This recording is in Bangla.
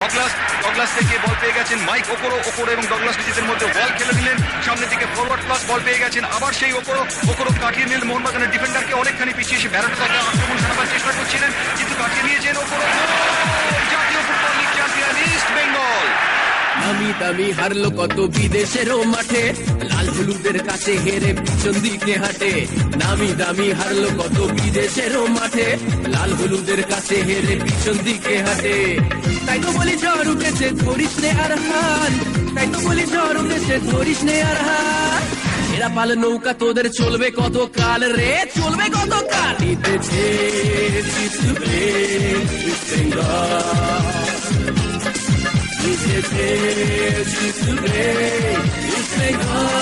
ডগলাস, ডগলাস থেকে বল পেয়ে গেছেন মাইক ওকোরো, ওকোরো এবং ডগলাস নিজেদের মধ্যে বল খেলে নিলেন, সামনের দিকে ফরওয়ার্ড প্লাস বল পেয়ে গেছেন আবার সেই ওকোরো, ওকোরো কাটিয়ে নিলেন মোহনবাগানের ডিফেন্ডারকে অনেকখানি পিছিয়ে এসে ব্যারোটা তাকে আক্রমণ সারাবার চেষ্টা করছিলেন কিন্তু কাটিয়ে নিয়েছেন ওকোরো। জাতীয় football league champion east Bengal. নামি দামি হারলো কত বিদেশেরও মাঠে, লাল হলুদের কাছে হেরে পিছন দিকে হাঁটে। নামি দামি হারলো কত বিদেশেরও মাঠে, লাল হলুদের কাছে হেরে পিছন দিকে হাঁটে। তাই তো বলি ঝড় উঠেছে ধরিস নে আর হার, তাই তো বলি ঝড় উঠেছে ধরিস নে আর হার। এরা পাল নৌকা তোদের চলবে কত কাল রে, চলবে কত কাল। জিতেছে জিতবে ইস্ট বেঙ্গল, জিতেছে জিতবে ইস্ট বেঙ্গল।